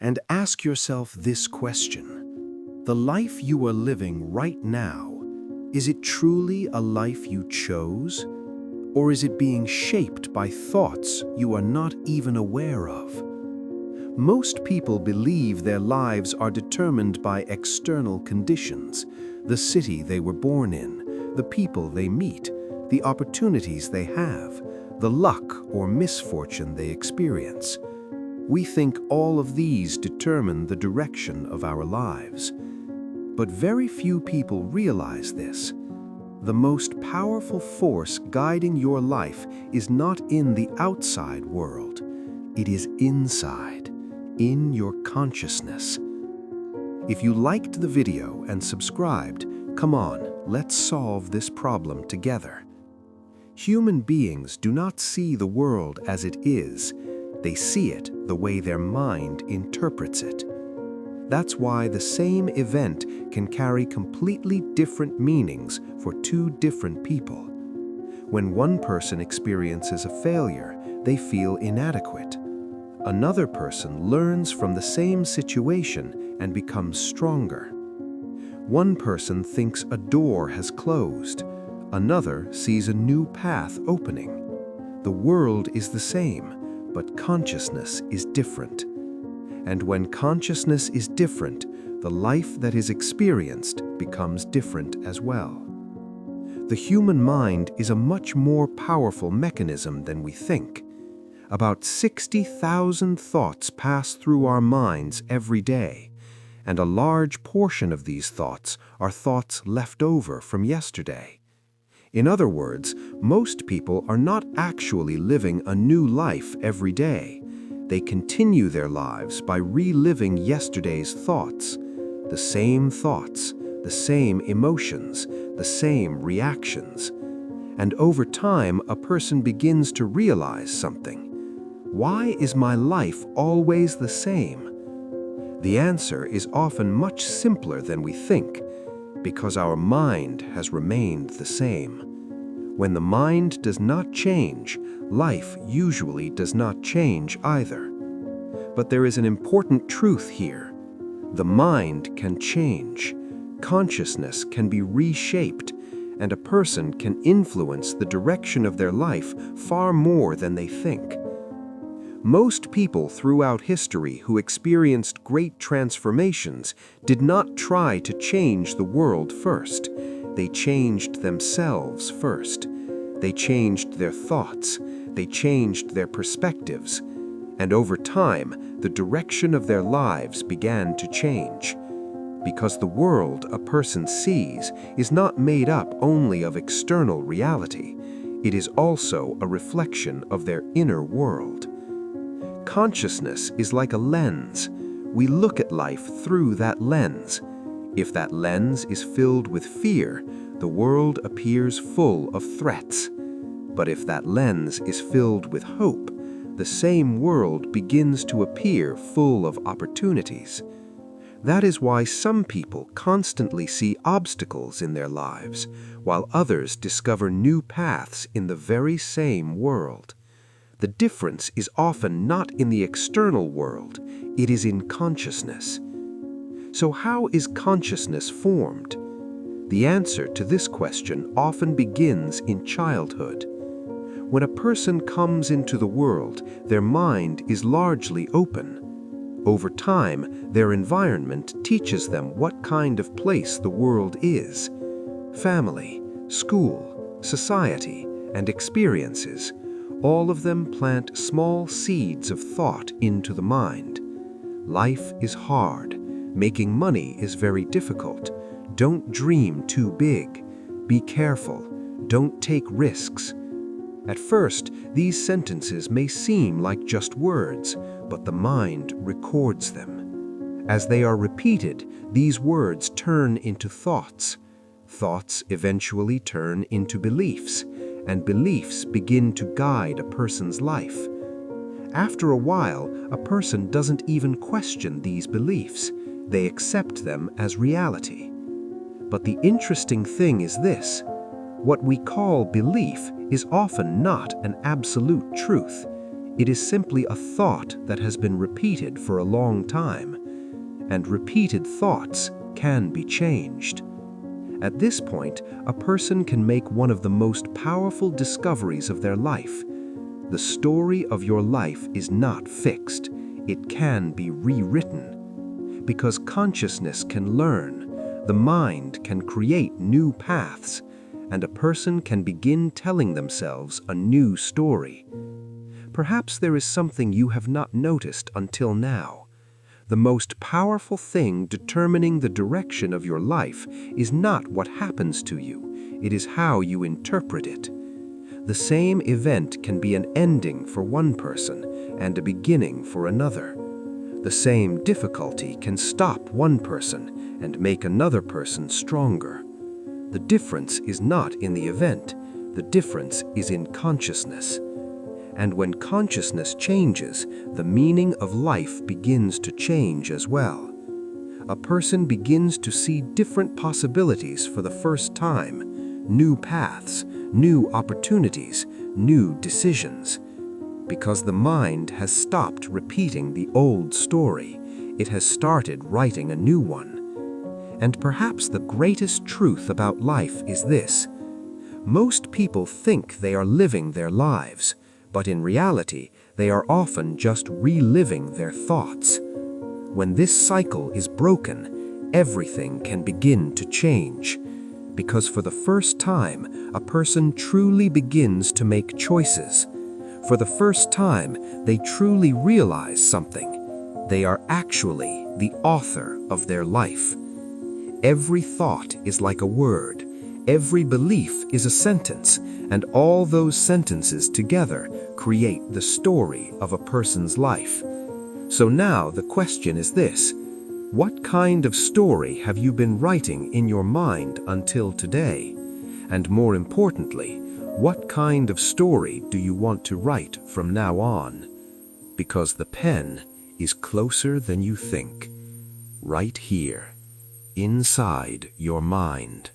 and ask yourself this question. The life you are living right now, is it truly a life you chose? Or is it being shaped by thoughts you are not even aware of? Most people believe their lives are determined by external conditions, the city they were born in, the people they meet, the opportunities they have, the luck or misfortune they experience. We think all of these determine the direction of our lives. But very few people realize this. The most powerful force guiding your life is not in the outside world. It is inside, in your consciousness. If you liked the video and subscribed, come on, let's solve this problem together. Human beings do not see the world as it is. They see it the way their mind interprets it. That's why the same event can carry completely different meanings for two different people. When one person experiences a failure, they feel inadequate. Another person learns from the same situation and becomes stronger. One person thinks a door has closed. Another sees a new path opening. The world is the same, but consciousness is different. And when consciousness is different, the life that is experienced becomes different as well. The human mind is a much more powerful mechanism than we think. About 60,000 thoughts pass through our minds every day, and a large portion of these thoughts are thoughts left over from yesterday. In other words, most people are not actually living a new life every day. They continue their lives by reliving yesterday's thoughts, the same emotions, the same reactions. And over time, a person begins to realize something. Why is my life always the same? The answer is often much simpler than we think, because our mind has remained the same. When the mind does not change, life usually does not change either. But there is an important truth here. The mind can change, consciousness can be reshaped, and a person can influence the direction of their life far more than they think. Most people throughout history who experienced great transformations did not try to change the world first. They changed themselves first. They changed their thoughts. They changed their perspectives. And over time, the direction of their lives began to change. Because the world a person sees is not made up only of external reality. It is also a reflection of their inner world. Consciousness is like a lens. We look at life through that lens. If that lens is filled with fear, the world appears full of threats. But if that lens is filled with hope, the same world begins to appear full of opportunities. That is why some people constantly see obstacles in their lives, while others discover new paths in the very same world. The difference is often not in the external world, it is in consciousness. So how is consciousness formed? The answer to this question often begins in childhood. When a person comes into the world, their mind is largely open. Over time, their environment teaches them what kind of place the world is. Family, school, society, and experiences, all of them plant small seeds of thought into the mind. Life is hard. Making money is very difficult. Don't dream too big. Be careful. Don't take risks. At first, these sentences may seem like just words, but the mind records them. As they are repeated, these words turn into thoughts. Thoughts eventually turn into beliefs, and beliefs begin to guide a person's life. After a while, a person doesn't even question these beliefs. They accept them as reality. But the interesting thing is this: what we call belief is often not an absolute truth. It is simply a thought that has been repeated for a long time, and repeated thoughts can be changed. At this point, a person can make one of the most powerful discoveries of their life. The story of your life is not fixed. It can be rewritten. Because consciousness can learn, the mind can create new paths, and a person can begin telling themselves a new story. Perhaps there is something you have not noticed until now. The most powerful thing determining the direction of your life is not what happens to you, it is how you interpret it. The same event can be an ending for one person and a beginning for another. The same difficulty can stop one person and make another person stronger. The difference is not in the event, the difference is in consciousness. And when consciousness changes, the meaning of life begins to change as well. A person begins to see different possibilities for the first time, new paths, new opportunities, new decisions. Because the mind has stopped repeating the old story, it has started writing a new one. And perhaps the greatest truth about life is this: most people think they are living their lives, but in reality, they are often just reliving their thoughts. When this cycle is broken, everything can begin to change. Because for the first time, a person truly begins to make choices. For the first time, they truly realize something. They are actually the author of their life. Every thought is like a word. Every belief is a sentence, and all those sentences together create the story of a person's life. So now the question is this: what kind of story have you been writing in your mind until today? And more importantly, what kind of story do you want to write from now on? Because the pen is closer than you think, right here, inside your mind.